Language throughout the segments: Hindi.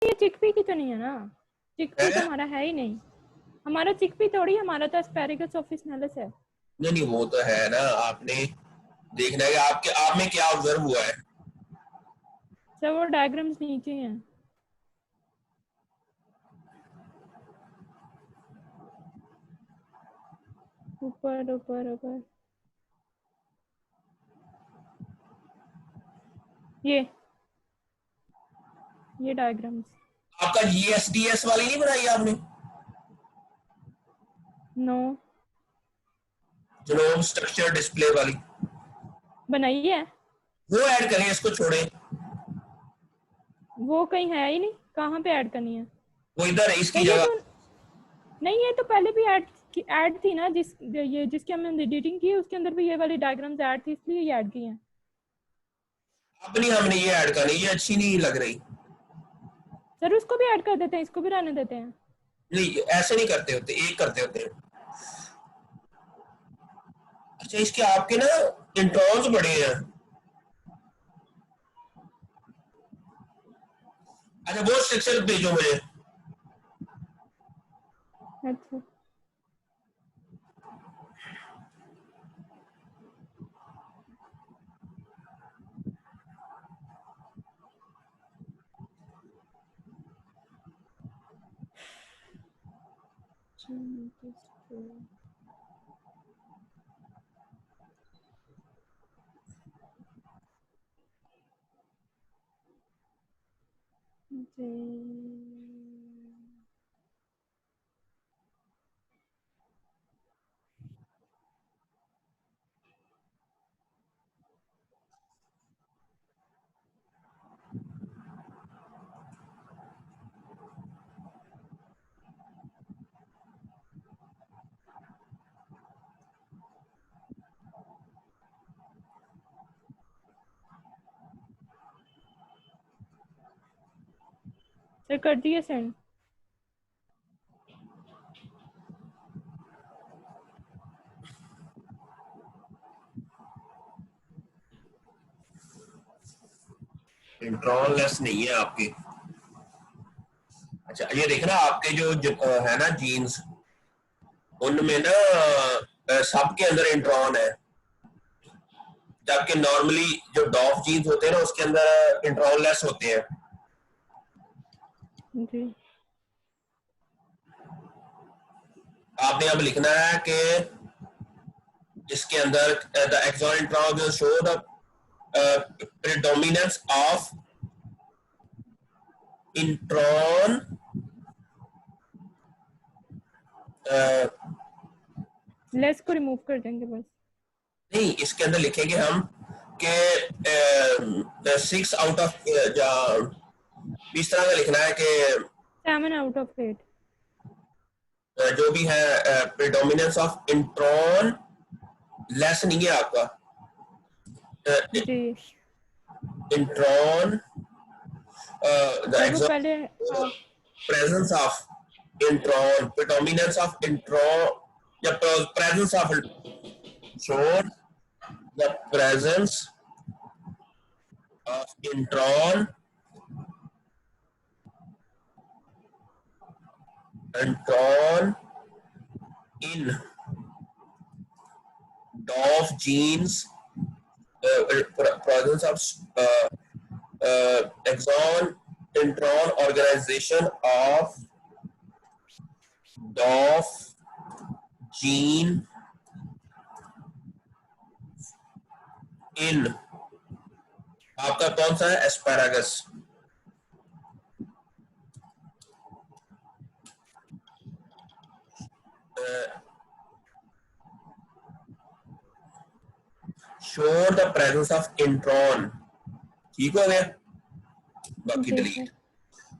ये चिकपी की तो नहीं है ना, चिकपी तो हमारा है ही नहीं, हमारा चिकपी थोड़ी, हमारा तो एस्पैरेगस ऑफिसिनालिस है। नहीं नहीं वो तो है ना, आपने देखना है कि आपके आप में क्या ऑब्जर्व हुआ है। सर वो डायग्राम्स नीचे हैं, ऊपर ऊपर ऊपर, ये डायग्राम्स। आपका जीएसडीएस वाली नहीं बनाई आपने, नो जीनोम स्ट्रक्चर डिस्प्ले वाली, बनाई है, वो ऐड करें, इसको छोड़ें। वो कहीं है ही नहीं, कहाँ पे ऐड करनी है? वो इधर है तो इसकी ये जगह। तो नहीं, ये तो पहले भी ऐड थी ना, ये जिसकी हमने एडिटिंग की उसके अंदर भी ये वाली डायग्राम्स ऐड थी, इसलिए ये ऐड की हैं। अब नहीं हमने ये ऐड करनी, ये अच्छी नहीं लग रही। सर उसको भी ऐड कर देते हैं, इसको भी रहने देते हैं। नहीं ऐसे नहीं करते होते, एक करते होते हैं। अच्छा इसके आपके ना इंट्रॉन्स बड़े हैं। अच्छा वो स्ट्रक्चर भेजो मुझे। अच्छा सर कर दिए सेंड। इंट्रॉन लेस नहीं है आपके। अच्छा ये देखना आपके जो है ना जीन्स, उनमें ना सबके अंदर इंट्रॉन है, जबकि नॉर्मली जो डॉफ जीन्स होते हैं ना उसके अंदर इंट्रॉन लेस होते हैं। जी आपने अब लिखना है कि इसके अंदर the exon intron will show the predominance of intron less को रिमूव कर देंगे बस। नहीं इसके अंदर लिखेंगे हम कि 6 आउट ऑफ, इस तरह का लिखना है कि 7 आउट ऑफ 8। जो भी है प्रिडोमिनेंस ऑफ इंट्रॉन लेस नहीं है आपका, जी इंट्रॉन द सर वो एक्सॉन पहले presence of intron, predominance of intron, the presence of show the presence of intron in DOF genes, presence of exon intron organization of DOF gene in आपका कौन सा है asparagus. Show the presence of intron, ठीक हो गया, बाकी जी डिलीट, सर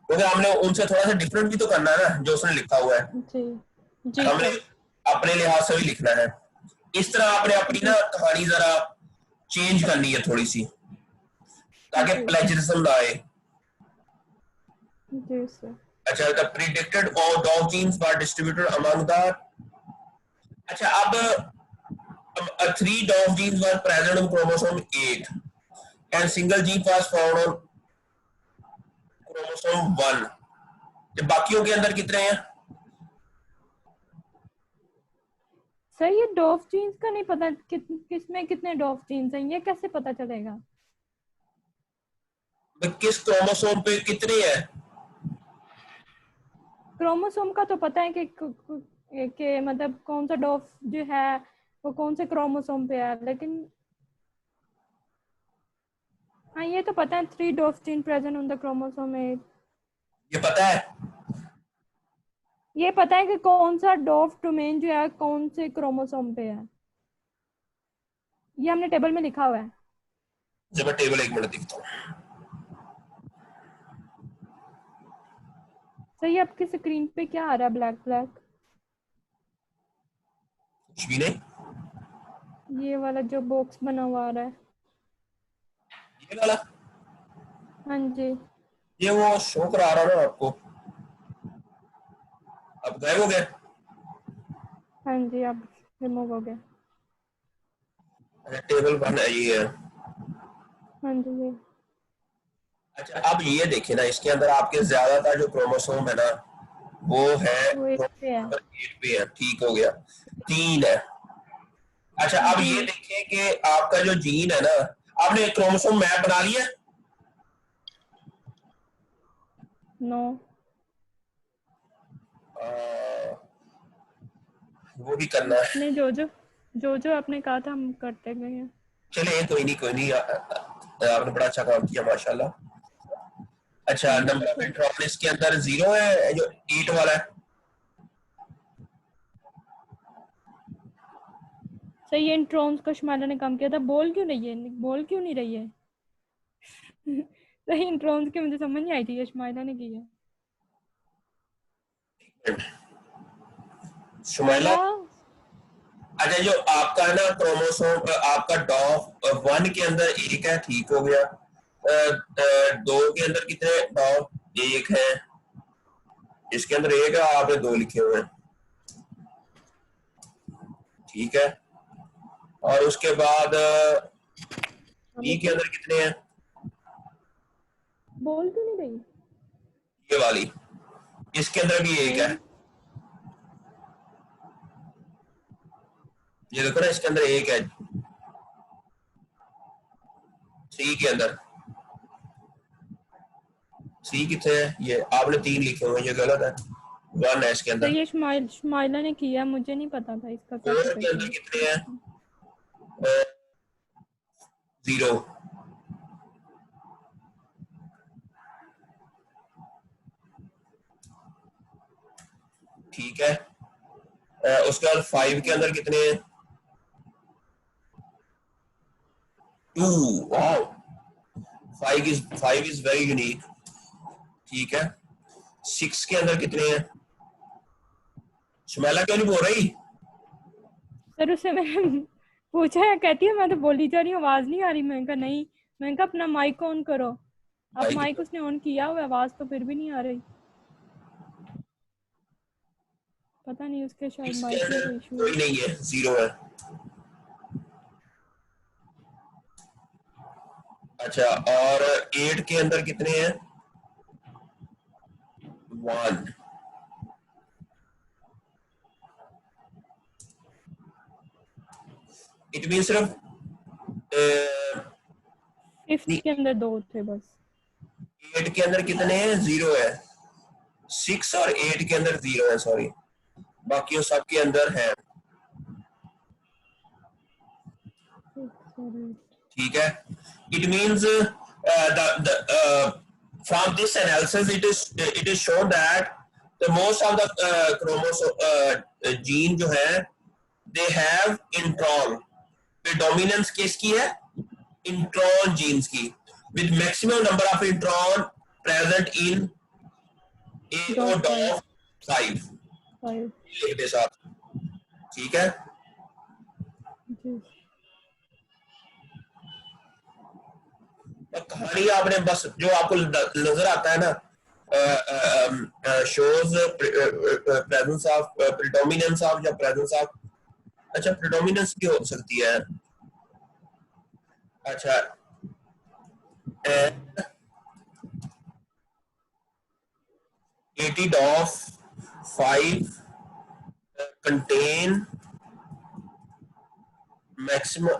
क्योंकि हमने उनसे थोड़ा सा डिफरेंट भी तो करना है ना जो उसने लिखा हुआ है, जी जी हमने सर अपने लिहाज से भी लिखना है। इस तरह आपने अपनी जी ना कहानी जरा चेंज करनी है थोड़ी सी, ताकि जी प्लेजरिज्म ना आए। जी सर अच्छा the predicted dog genes were distributed among the, अच्छा अब 3 dog genes were present on chromosome 8 and single gene was found on chromosome 1, बाकियों के अंदर कितने हैं? सर ये डॉफ जीन्स का नहीं पता किसमें कितने डॉफ जीन्स हैं, ये कैसे पता चलेगा? किस क्रोमोसोम पे कितने हैं? क्रोमोसोम का तो पता है कि मतलब कौन सा डॉफ जो है वो कौन से क्रोमोसोम पे है, लेकिन हाँ ये तो पता है 3 DOF gene present on the chromosome 8। ये पता है? ये पता है कि कौन सा डॉफ डोमेन जो है कौन से क्रोमोसोम पे है, ये हमने टेबल में लिखा हुआ है। जब मैं टेबल 1 मिनट दिखता हूँ। सर ये आपकी स्क्रीन पे क्या आ रहा है ब्लैक ब्लैक? कुछ भी नहीं। ये वाला जो बॉक्स बना हुआ आ रहा है। ये वाला? हाँ जी। ये वो शो करा रहा ना आपको, अब गायब हो गया। हाँ जी अब रिमूव हो गया। टेबल 1 है ये है। हाँ जी ये अच्छा अब ये देखिए ना, इसके अंदर आपके ज्यादातर जो क्रोमोसोम है ना वो है वो एक पे है। नंबर 8 पे है, ठीक हो गया। 3 है। अच्छा अब जी ये देखें कि आपका जो जीन है ना, आपने क्रोमोसोम मैप बना लिया? नो। वो भी करना है। आपने जो आपने कहा था हम करते गए हैं। चलिए कोई नहीं कोई नहीं, आपने बड़ा अच्छा काम किया माशाल्लाह। अच्छा thank you number of sir. Intron इसके अंदर 0 है, जो 8 वाला है। सर ये इंट्रॉन्स का शमाला ने काम किया था, बोल क्यों नहीं रही है? सही इंट्रॉन्स की मुझे समझ नहीं आई थी, ये शमाइला ने की है। शुमाइला। शुमाइला। अच्छा जो आपका है ना क्रोमोसोम, आपका डॉफ 1 के अंदर 1 है, ठीक हो गया। 2 के अंदर कितने डॉफ? 1 है। इसके अंदर 1 है, आपने 2 लिखे हुए हैं, ठीक है। और उसके बाद बी के अंदर कितने हैं? बोल क्यों नहीं रही? ये वाली, इसके अंदर भी 1 है। नहीं। ये देखो ना, इसके अंदर 1 है। 3 के अंदर, 3 कितने है? ये आपने 3 लिखे हुए हैं, ये गलत है। 1 है इसके सर अंदर। ये शुमाइला ने किया, मुझे नहीं पता था इसका कैसे 4 के अंदर करते कितने हैं? हैं। 0। ठीक है। उसके बाद 5 के अंदर कितने हैं? 2। वाओ, 5 इज वेरी यूनिक, ठीक है। 6 के अंदर कितने हैं? शुमैला क्यों नहीं बोल रही? सर उससे मैंने पूछा है, कहती है मैं तो बोली जा रही हूँ, आवाज नहीं आ रही। मैंने कहा नहीं, मैंने कहा अपना माइक ऑन करो। अब भाई माइक उसने ऑन किया हुआ, आवाज तो फिर भी नहीं आ रही। पता नहीं उसके शायद 6 के माइक में अंदर कोई इशू है। कोई नहीं है, 0 है। अच्छा और 8 के अंदर कितने हैं? 1। इट मीन सिर्फ 5th के अंदर 2 थे बस। 8 के अंदर कितने हैं? 0 है। 6 और 8 के अंदर 0 है, सॉरी, बाकी सब के अंदर है, ठीक है। It means from this analysis it is shown that the most of the chromosome gene जो है they have intron, predominance किसकी है? intron genes की, with maximum number of intron present in dot AO 5 5। के साथ, ठीक है। जी कहानी आपने बस जो आपको नजर आता है ना, shows presence of predominance of या प्रेजेंस ऑफ, अच्छा प्रिडोमिनेंस भी हो सकती है। अच्छा 80 DOF 5 contain maximum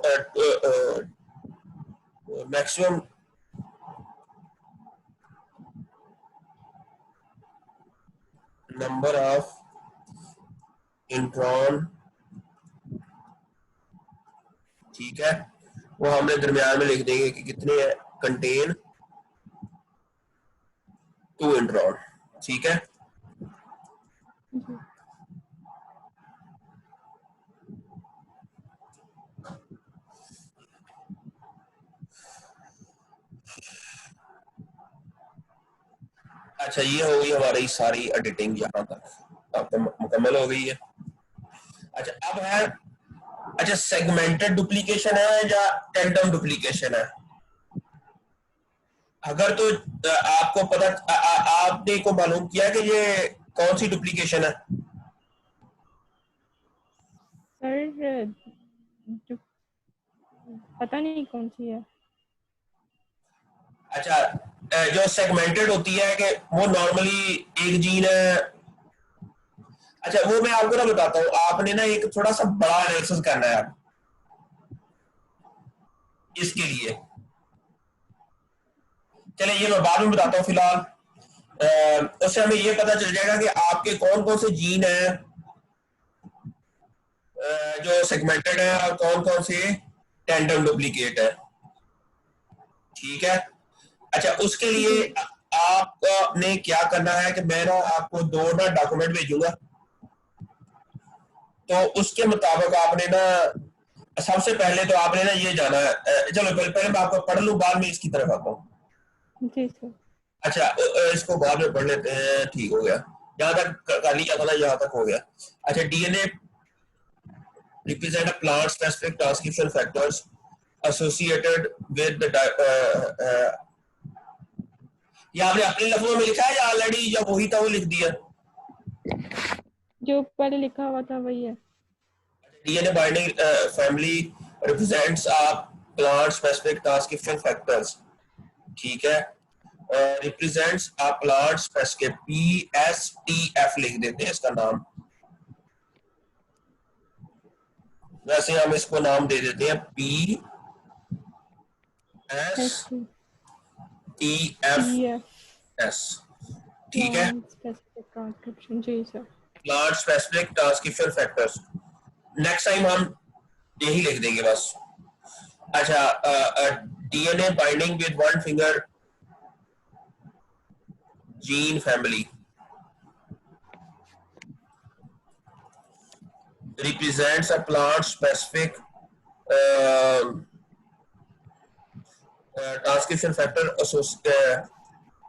number of intron, ठीक है, वो हमने दरमियान में लिख देंगे कि कितने हैं, कंटेन 2 इंट्रॉन, ठीक है। अच्छा, ये हो गई हमारी सारी एडिटिंग, यहाँ तक अब तो मुकम्मल हो गई है। अच्छा, अब है, अच्छा सेगमेंटेड डुप्लीकेशन है या टेंडम डुप्लीकेशन है? अगर तो आपको पता, आपने को मालूम किया कि ये कौन सी डुप्लीकेशन है? सर पता नहीं कौन सी है। अच्छा, जो सेगमेंटेड होती है कि वो नॉर्मली एक जीन है। अच्छा, वो मैं आपको ना बताता हूँ, आपने ना एक थोड़ा सा बड़ा एनालिसिस करना है इसके लिए। चले ये मैं बाद में बताता हूँ, फिलहाल उससे हमें ये पता चल जाएगा कि आपके कौन कौन से जीन है जो सेगमेंटेड है और कौन कौन से टेंडम डुप्लीकेट है, ठीक है। अच्छा, उसके लिए आपने क्या करना है कि मैं ना आपको 2 ना डॉक्यूमेंट भेजूंगा, तो उसके मुताबिक आपने ना सबसे पहले तो आपने ना ये जाना है, चलो पहले मैं आपको पढ़ लूं, बाद में इसकी तरफ आता हूँ। जी सर। अच्छा, इसको बाद में पढ़ लेते हैं, ठीक हो गया, यहाँ तक कर लिया था ना, यहाँ तक हो गया। अच्छा, DNA represent a plant specific transcription factors associated with the ये आपने अपने लफ्जों में लिखा है या ऑलरेडी या वही था वो लिख दिया? जो पहले लिखा हुआ था वही है। DNA binding family represents a plant specific transcription factors, ठीक है, represents a plant specific PSTF लिख देते हैं इसका नाम, वैसे हम इसको नाम दे देते हैं PSTFS, ठीक है, स्पेसिफिक ट्रांसक्रिप्शन। जी sir. Plant specific transcription factors, next time हम यही लिख देंगे बस। अच्छा, DNA binding with 1 finger gene family represents a plant specific transcription factor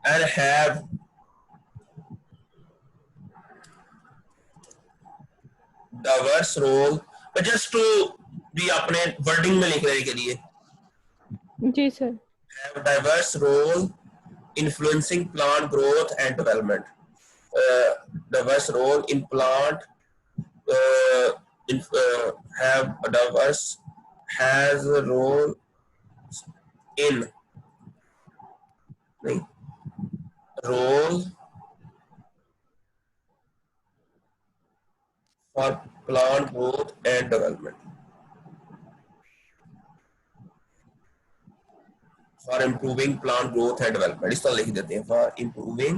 and have diverse role, but just to भी अपने वर्डिंग में लिखने के लिए, जी sir, have diverse role influencing plant growth and development, diverse role in plant have a diverse has a role in नहीं, role for plant growth and development, for improving plant growth and development, इस तरह लिख देते हैं, for improving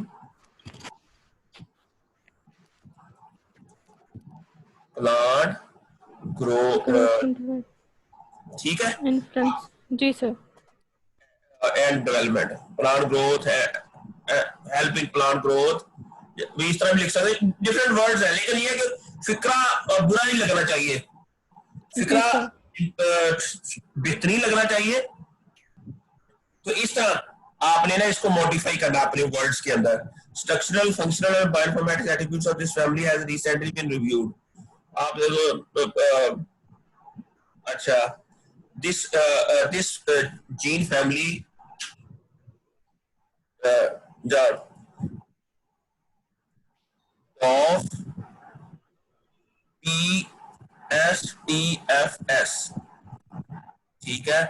plant growth, ठीक है, जी sir, and development, plant growth है, helping plant growth, भी इस तरह भी लिख सकते हैं, डिफरेंट वर्ड्स हैं, लेकिन ये कि फिक्रा बुरा नहीं लगना चाहिए, फिक्रा बेहतरीन लगना चाहिए। तो इस तरह आपने ना इसको मॉडिफाई करना अपने वर्ड्स के अंदर। स्ट्रक्चरल, फंक्शनल और bioinformatics attributes of this family has recently been reviewed. आप देखो, अच्छा, this gene family the of PSTFS, ठीक है,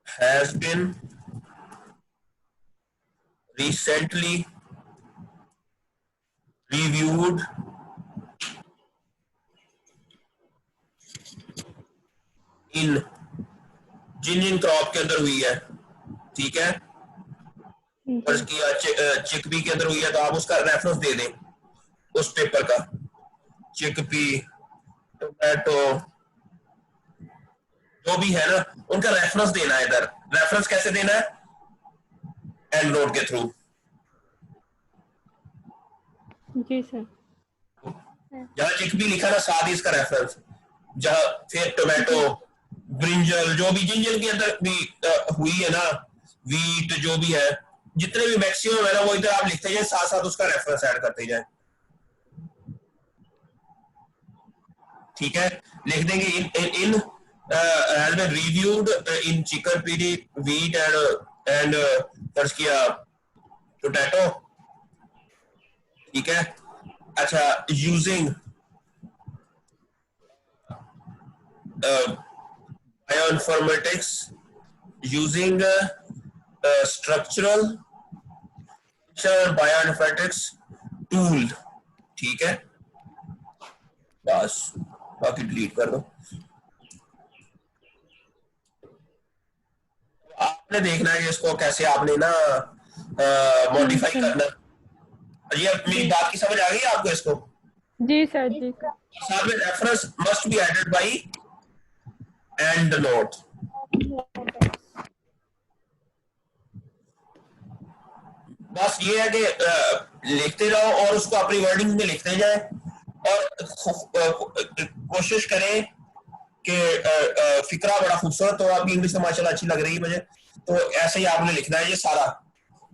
has been recently reviewed in जिन जिन क्रॉप के अंदर हुई है, ठीक है, फर्ज किया चिकपी के अंदर हुई है, तो आप उसका रेफरेंस दे दें उस पेपर का, चिकपी, टोमेटो, जो भी है ना, उनका रेफरेंस देना है। इधर रेफरेंस कैसे देना है? एंड नोट के थ्रू। जी सर। जहां चिकपी लिखा ना, साथ ही इसका रेफरेंस, जहां फिर टोमेटो, ब्रिंजल, जो भी जिन जिन के अंदर भी हुई है ना, वीट जो भी है, जितने भी मैक्सिमम है ना, वो इधर आप लिखते जाए, साथ साथ उसका रेफरेंस ऐड करते जाए, ठीक है। लिख देंगे इन has been reviewed in chicken piri, wheat and फर्ज किया पोटैटो, ठीक है। अच्छा, using bioinformatics, using structural bioinformatics tool, ठीक है। बस, बाकी डिलीट कर दो। आपने देखना है कि इसको कैसे आपने ना मॉडिफाई करना। ये मेरी बात की समझ आ गई आपको इसको? जी सर, जी सर। साथ में reference must be added by EndNote. बस ये है कि लिखते रहो और उसको अपनी वर्डिंग में लिखते जाए, और कोशिश करें कि फिक्रा बड़ा खूबसूरत हो। आपकी इंग्लिश तो माशाल्लाह अच्छी लग रही है मुझे, तो ऐसे ही आपने लिखना है ये सारा।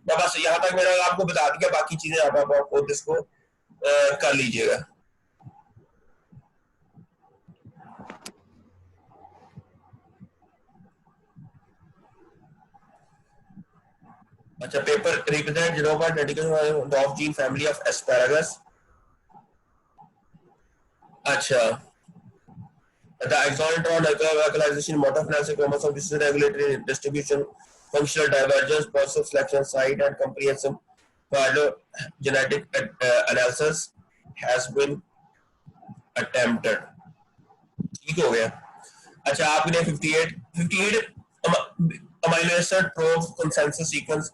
बस यहाँ तक मैंने आपको बता दिया, बाकी चीजें आप खुद इसको कर लीजिएगा। अच्छा, paper represent genome dedication of gene family of asparagus. अच्छा, the axon-tron localization, motor financing, chromosome disease, regulatory distribution, functional divergence, process selection, site and comprehensive phylogenetic analysis has been attempted. ठीक हो गया। अच्छा, आपने 58 amino acid probe consensus sequence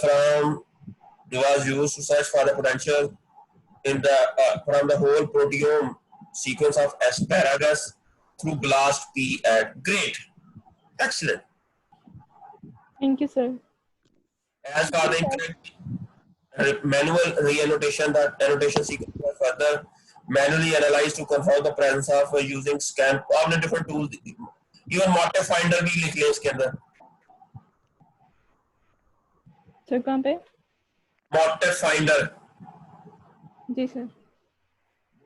from was used to search for the potential in the from the whole proteome sequence of asparagus through BLAST P at great. Excellent. Thank you, sir. As for the incorrect manual re-annotation, the annotation sequence was further manually analyzed to confirm the presence of using scan. आपने different tools, even motif finder भी लिख लिया इसके अंदर। सर कहाँ पे? motif finder जी सर।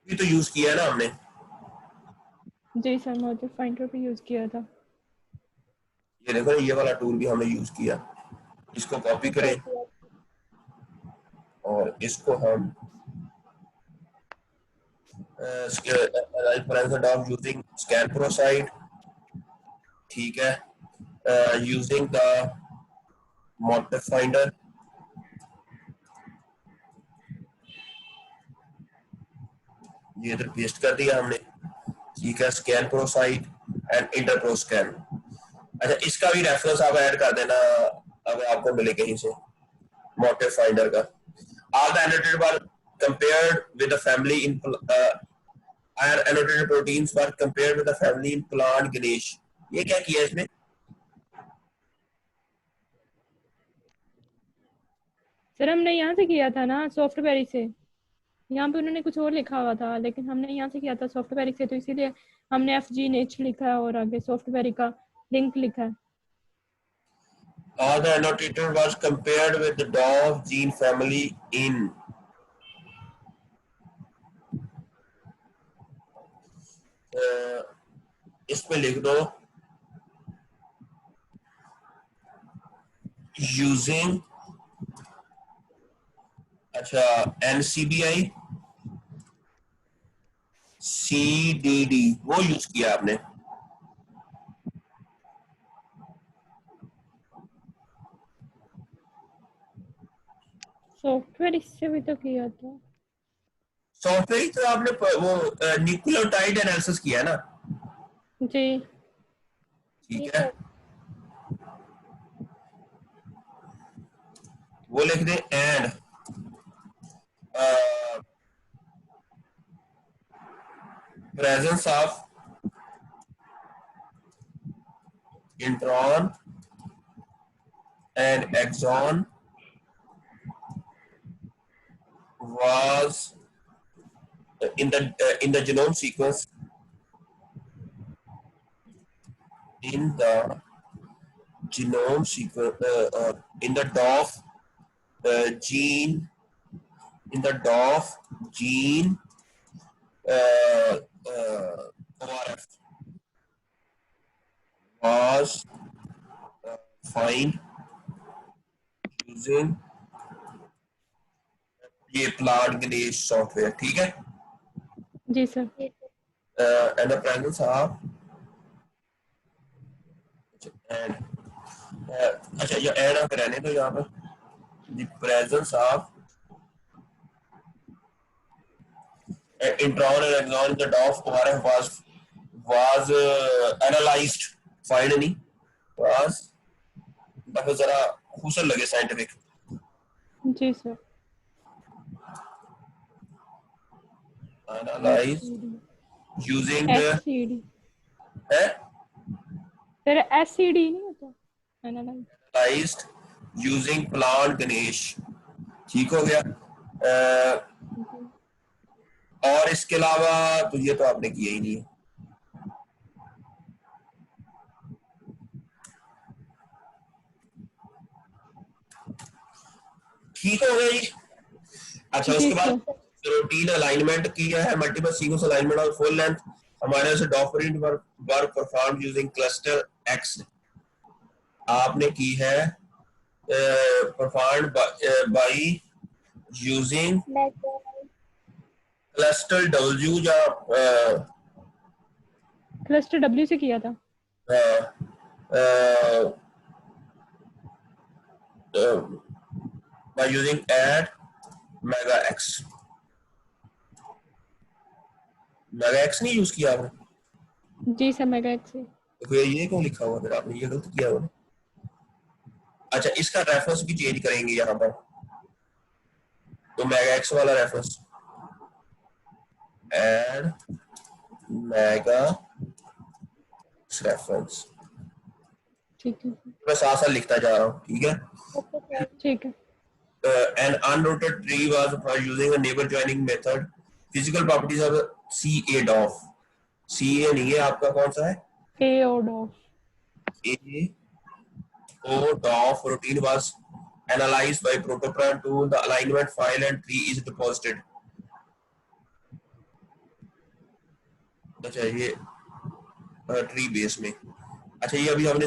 भी तो यूज किया है ना हमने। जी सर, मोटिव फाइंडर भी यूज किया था। ये देखो, ये वाला टूल भी हमने यूज किया। इसको कॉपी करें और इसको हम of using ScanProSite, ठीक है, using the motif finder, ये इधर पेस्ट कर दिया हमने, ठीक है। ScanProSite and InterProScan। अच्छा, इसका भी रेफरेंस आप ऐड कर देना अगर आपको मिले कहीं से, motif finder का। All the annotated were compared with the family in higher annotated proteins were compared with the family in plant Ganesh। ये क्या किया इसमें? सर हमने यहाँ से किया था ना, सॉफ्टवेयर से। यहाँ पे उन्होंने कुछ और लिखा हुआ था, लेकिन हमने यहाँ से किया था सॉफ्टवेयर से, तो इसीलिए हमने FGNH लिखा है और आगे सॉफ्टवेयर का लिंक लिखा है। All the annotated was compared with the dog gene family in इसमें लिख दो using, अच्छा, NCBI CDD वो यूज किया आपने। सॉफ्टवेयर इससे भी तो किया था। सॉफ्टवेयर ही तो आपने वो न्यूक्लियोटाइड एनालिसिस किया है ना। जी। ठीक है, वो लिख दें and presence of intron and exon was in the genome sequence in the genome sequence in the DOF gene in the DOF gene ORF was find using ये प्लांट गणेश सॉफ्टवेयर। ठीक है, जी sir. and the presence of and अच्छा ये एड आप रहने दो यहाँ पर the presence of intron and exon in the DOF ORF was analyzed find नहीं was मतलब जरा खूसन लगे साइंटिफिक। जी sir. analyze using the SCD है सर, एससीडी नहीं होता, एनालाइज। analyzed using plant गणेश। ठीक हो गया। और इसके अलावा तो ये तो आपने किया ही नहीं है। ठीक हो गया जी। अच्छा जी उसके बाद सर। प्रोटीन अलाइनमेंट किया है, मल्टीपल सीक्वेंस अलाइनमेंट और फुल लेंथ हमारे से doctorate work perform using cluster x आपने की है performed by using cluster W या क्लस्टर डब्ल्यू से किया था। by using add mega x mega x नहीं यूज किया आपने। जी सर, मेगा एक्स से। तो फिर ये क्यों लिखा हुआ, फिर आपने ये गलत किया हुआ। अच्छा इसका रेफरेंस भी चेंज करेंगे यहाँ पर, तो मेगा एक्स वाला रेफरेंस एड मेगा रेफरेंस ठीक है। मैं साथ साथ लिखता जा रहा हूँ। ठीक है, ठीक है। an unrooted tree was for using a neighbor joining method physical properties of CA DOF। CA नहीं है आपका, कौन सा है? ए और of. A O DOF routine was analyzed by protoprime tool, the alignment file and tree is deposited। अच्छा ये ट्री बेस में, अच्छा ये अभी हमने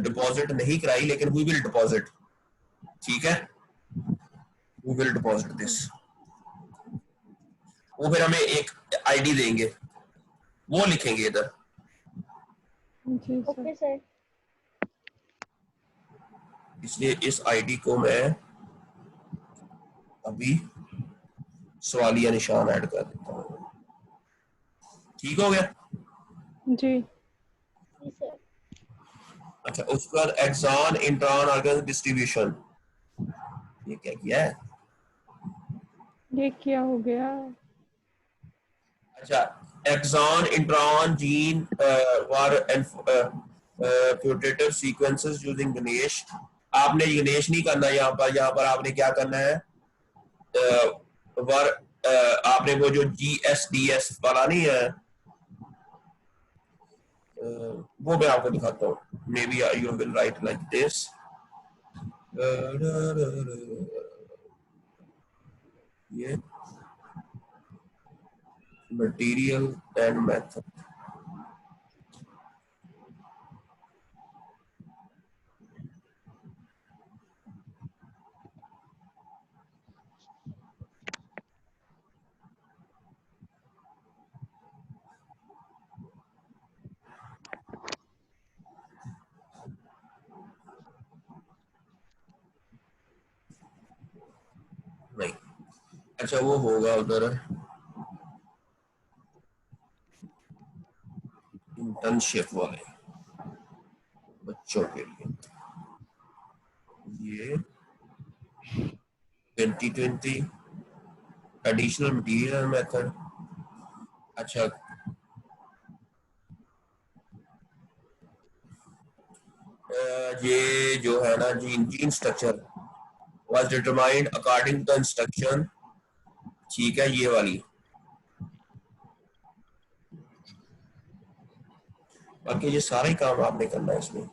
डिपॉजिट नहीं कराई लेकिन वी विल डिपॉजिट। ठीक है, वी विल डिपॉजिट दिस। वो फिर हमें एक आईडी देंगे, वो लिखेंगे इधर। जी सर। इसलिए इस आईडी को मैं अभी सवालिया निशान ऐड कर देता हूँ। ठीक हो गया जी। अच्छा उसके बाद एक्सॉन इंट्रॉन ऑर्गन डिस्ट्रीब्यूशन, ये क्या किया है? ये क्या हो गया? अच्छा एक्सॉन इंट्रॉन जीन वर प्यूटेटिव सीक्वेंसेस यूजिंग गणेश। आपने गणेश नहीं करना यहाँ पर आपने क्या करना है, वर आपने वो जो GSDS वाला नहीं है, वो मैं आपको दिखाता हूँ। May be you will write like this, ये मटेरियल एंड मेथड। अच्छा वो होगा उधर इंटर्नशिप वाले बच्चों के लिए, ये 2020 एडिशनल मटेरियल मेथड। अच्छा ये जो है ना gene structure was determined according to instruction, ठीक है ये वाली। बाकी ये सारा ही काम आपने करना है इसमें।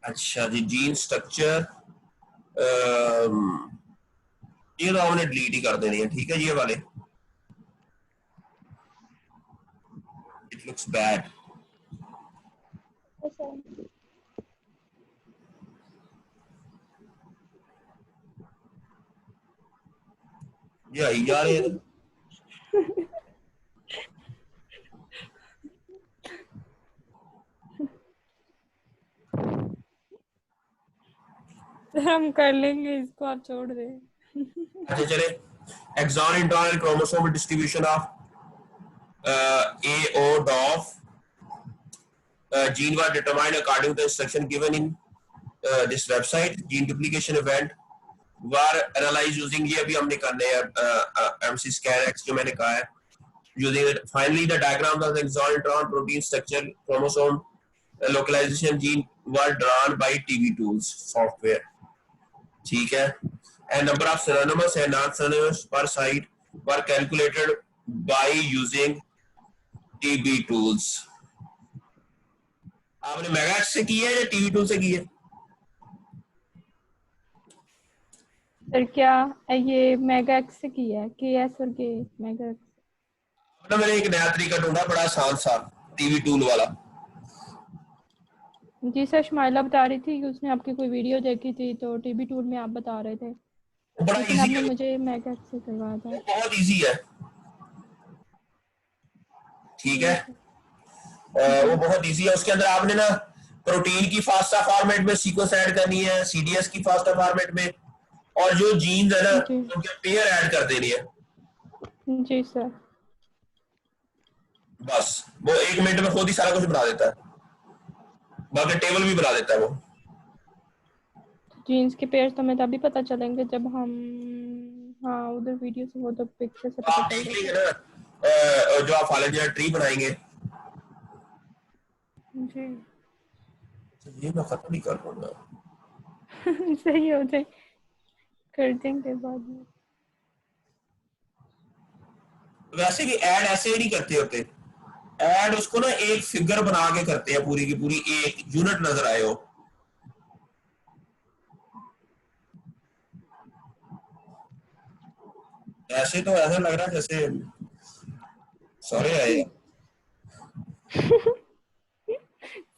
अच्छा जी जीन स्ट्रक्चर ये तो हमने डिलीट ही कर देनी है, ठीक है ये वाले, इट लुक्स बैड। यार ये तो हम कर लेंगे इसको, आप छोड़ दे। अच्छा चले, exon intron chromosome distribution of AO gene was determined according to the instruction given in this website. Gene duplication event were analyzed using, ये अभी हमने करने हैं MC scan X जो मैंने कहा है, using it. Finally the diagram of the exon intron protein structure chromosome localization gene were drawn by TV tools software, ठीक है, and number of synonymous and non-synonymous per site were calculated by using TB tools. आपने मेगाक्स से की है या टीवी टूल से की है? सर क्या ये मेगाक्स से किया है, KS और के मेगाक्स। तो मैंने एक नया तरीका ढूंढा बड़ा आसान सा, टीवी टूल वाला। जी सर, शमाइला बता रही थी कि उसने आपकी कोई वीडियो देखी थी तो टीबी टूल में आप बता रहे थे, वो बड़ा लेकिन इजी आपने है, मुझे मेगाक्स से करवाया था। वो बहुत इजी है, ठीक है, ठीक है वो जी बहुत इजी है। उसके अंदर आपने ना प्रोटीन की फास्टा फॉर्मेट में सीक्वेंस ऐड करनी है, CDS की फास्टा फॉर्मेट में, और जो जीन्स है ना जी उनके पेयर ऐड कर देनी है, जी सर। बस वो 1 मिनट में खुद ही सारा कुछ बना देता है, बाकी टेबल भी बना देता है वो। जीन्स के पेयर्स तो हमें तभी पता चलेंगे जब हम, हाँ उधर वीडियो से, वो तो पिक्चर से तो पता आप चल देख जाता लेंगे है। ना जो आप फाइलेंजर ट्री बनाएंगे, जी तो ये मैं खत्म नहीं कर दूंगा। सही हो जाए, कर देंगे बाद में। वैसे भी ऐड ऐसे ही नहीं करते होते, ऐड उसको ना एक फिगर बना के करते हैं, पूरी की पूरी एक यूनिट नजर आए हो। ऐसे तो ऐसा लग रहा है जैसे सॉरी आएगा।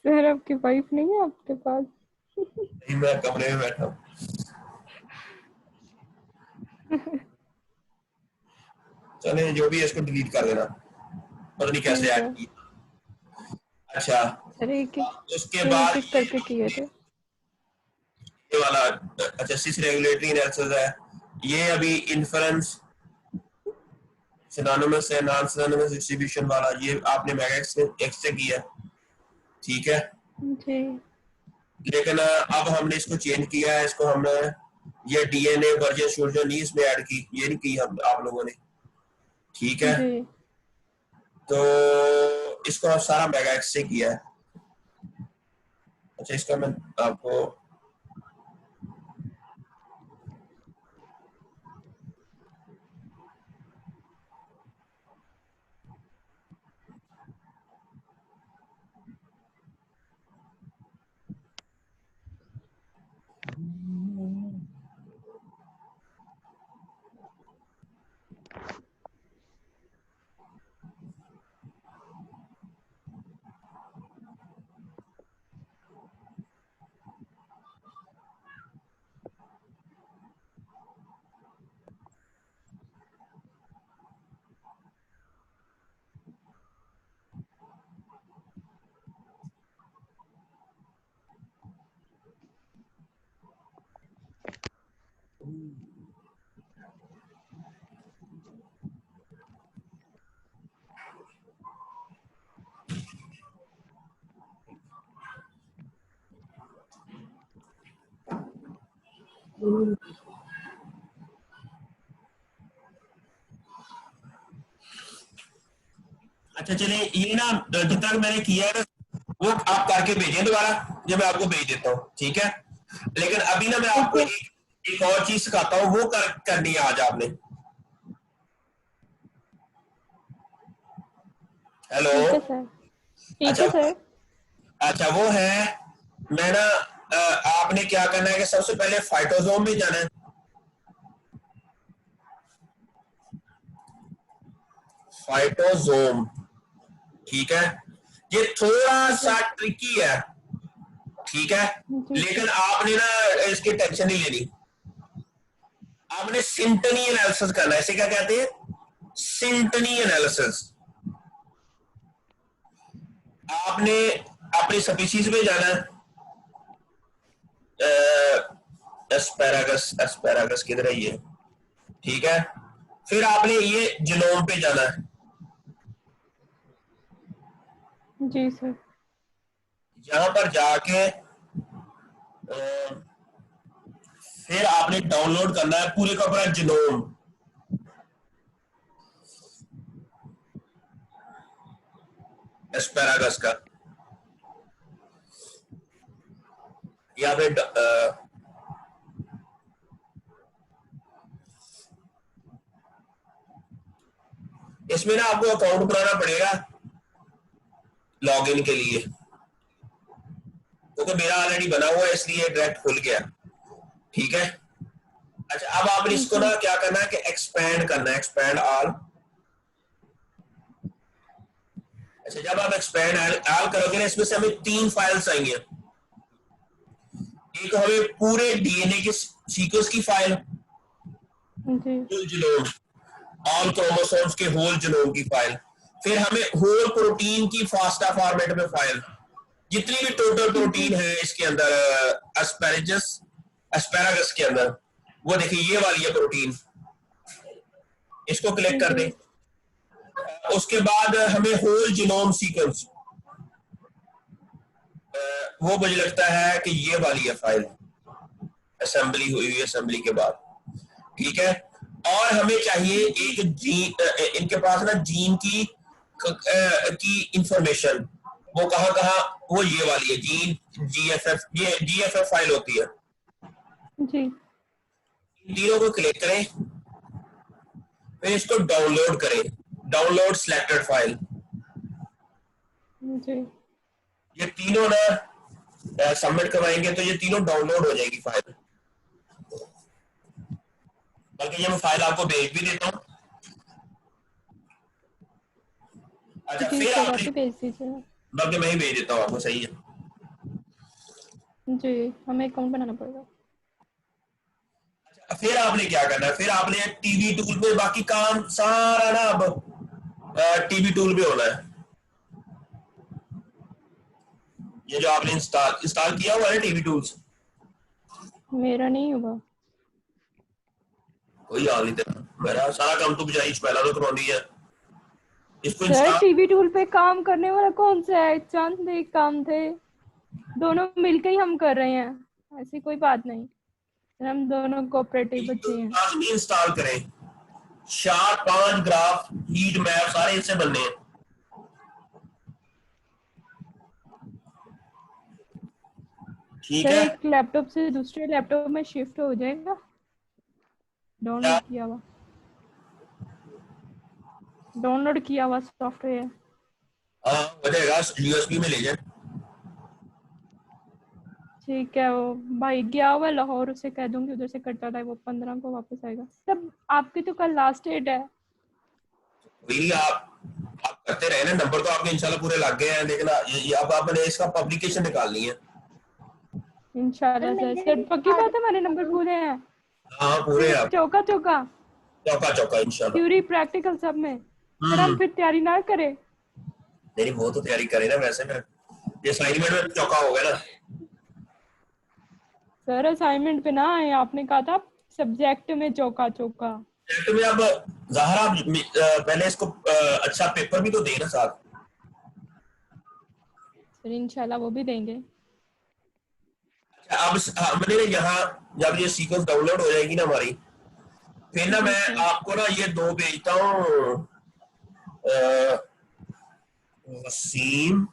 सर आपकी वाइफ नहीं है आपके पास? नहीं मैं कमरे में बैठा हूँ। चले जो भी है इसको डिलीट कर देना, पता नहीं कैसे ठीक ऐड है की। अच्छा सर, एक उसके एक बाद एक करके किए थे। ये वाला, अच्छा सिस रेगुलेटरी एनालिसिस है, ये अभी इन्फ्रेंस सिनोनिमस है नॉन सिनोनिमस डिस्ट्रीब्यूशन वाला, ये आपने मेगा एक्स से किया, ठीक है, जी लेकिन अब हमने इसको चेंज किया है, इसको हमने ये DNA वर्जन शोर्जन नहीं इसमें ऐड की, ये नहीं की हम आप लोगों ने, ठीक है, जी तो इसको हम सारा मेगा एक्स से किया है। अच्छा इसका मैं आपको अच्छा चलिए, ये ना जितना मैंने किया है वो आप करके भेजिए दोबारा, जो मैं आपको भेज देता हूँ, ठीक है। लेकिन अभी ना मैं आपको ओके एक और चीज सिखाता हूँ, वो करनी है आज आपने। हेलो। ठीक है सर। ठीक अच्छा, है सर। अच्छा वो है, मैं ना आपने क्या करना है कि सबसे पहले फाइटोसोम में जाना है। फाइटोसोम, ठीक है। ये थोड़ा जी सा ट्रिकी है, ठीक है, जी लेकिन आपने ना इसकी टेंशन नहीं लेनी। आपने सिम्टनी एनालिसिस करना है, इसे क्या कहते हैं, सिम्टनी एनालिसिस। आपने अपनी स्पीशीज में जाना है, एस्पेरागस, एस्पेरागस किधर है ये, ठीक है। फिर आपने ये जीनोम पे जाना है। जी सर। यहां पर जाके फिर आपने डाउनलोड करना है पूरे का पूरा जीनोम, एस्पेरागस का। या फिर इसमें ना आपको अकाउंट बनाना पड़ेगा लॉगिन के लिए, क्योंकि मेरा ऑलरेडी बना हुआ है इसलिए डायरेक्ट खुल गया, ठीक है। अच्छा, अब आपने इसको जी ना क्या करना है कि एक्सपैंड करना है, एक्सपैंड ऑल। अच्छा, जब आप एक्सपैंड ऑल करोगे ना, इसमें से हमें 3 फाइल्स आएंगे। एक हमें पूरे डीएनए के सीक्वेंस की फाइल, जी होल जीनोम, ऑल क्रोमोसोम्स के होल जीनोम की फाइल। फिर हमें होल प्रोटीन की फास्टा फॉर्मेट में फाइल, जितनी भी टोटल जी प्रोटीन है इसके अंदर, एस्पेरेगस, एस्पेरागस के अंदर, वो देखिए ये वाली है प्रोटीन, इसको क्लिक कर जी दें। उसके बाद हमें होल जीनोम सीक्वेंस, वो मुझे लगता है कि ये वाली है फाइल, असेंबली हुई हुई, असेंबली के बाद, ठीक है। और हमें चाहिए एक जीन, इनके पास ना जीन की इंफॉर्मेशन, वो कहाँ कहाँ, वो ये वाली है जीन, जीएफएफ, ये जीएफएफ फाइल होती है। जी इन तीनों को क्लिक करें, फिर इसको डाउनलोड करें, डाउनलोड सिलेक्टेड फाइल। जी ये तीनों ना सबमिट करवाएंगे तो ये तीनों डाउनलोड हो जाएगी फाइल। बल्कि ये मैं फाइल आपको भेज भी देता हूँ। अच्छा, जी फिर सर, आप आपने, ही भेज दीजिए। बल्कि मैं ही भेज देता हूँ आपको, सही है। जी, हमें अकाउंट बनाना पड़ेगा। फिर आपने क्या करना है, फिर आपने टीवी टूल पे बाकी काम सारा ना अब टीवी टूल पे होना है। ये जो आपने इंस्टॉल इंस्टॉल किया हुआ है टीवी टूल्स, मेरा नहीं होगा कोई हाल नहीं तेरा, मेरा सारा काम तो बेचारी पहला तो करवानी है, इसको सर। इंस्टॉल। टीवी टूल पे काम करने वाला कौन सा है? चंद एक काम थे, दोनों मिलके ही हम कर रहे हैं, ऐसी कोई बात नहीं। हम दोनों कोऑपरेटिव टीवी बच्चे टूल हैं। लाजमी इंस्टॉल करें, 4-5 ग्राफ, हीट मैप सारे इससे बनने हैं, ठीक सर है। एक लैपटॉप से दूसरे लैपटॉप में शिफ्ट हो जाएगा क्या, डाउनलोड किया हुआ सॉफ्टवेयर? हाँ हो जाएगा, यूएसबी में ले जाए। ठीक है, वो भाई गया हुआ है लाहौर, उसे कह दूंगी उधर से कटा था, वो 15 को वापस आएगा। तब आपकी तो कल लास्ट डेट है। वही आप करते रहे ना, नंबर तो आपके इंशाल्लाह पूरे लग गए हैं, लेकिन ये अब आपने इसका पब्लिकेशन निकालनी है। इंशाल्लाह सर। सर पक्की बात है, हमारे नंबर पूरे हैं? हाँ पूरे फिर आप, चौका चौका चौका चौका इंशाल्लाह। थ्योरी प्रैक्टिकल सब में। सर हम फिर तैयारी ना करें? मेरी वो तो तैयारी करें ना, वैसे मैं ये असाइनमेंट में चौका हो गया ना। सर असाइनमेंट पे ना आए, आपने कहा था सब्जेक्ट में चौका चौका। तो मैं अब ज़ाहरा पहले इसको अच्छा पेपर भी तो देना साथ। सर इंशाल्लाह वो भी देंगे। अच्छा, अब हमने यहाँ जब ये सीक्वेंस डाउनलोड हो जाएगी ना हमारी, फिर ना मैं आपको ना ये दो भेजता हूँ, वसीम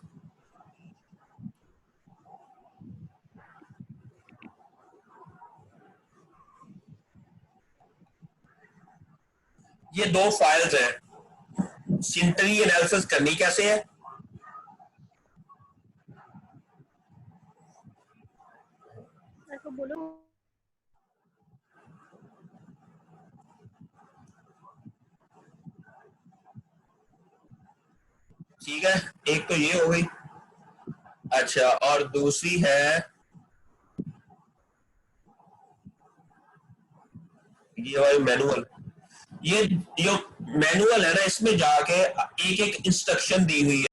ये दो फाइल्स हैं। सिंटरी एनालिसिस करनी कैसे है, ऐसा बोलो। ठीक है, एक तो ये हो गई। अच्छा, और दूसरी है ये वाली मैनुअल। ये जो मैनुअल है ना, इसमें जाके एक एक इंस्ट्रक्शन दी हुई है।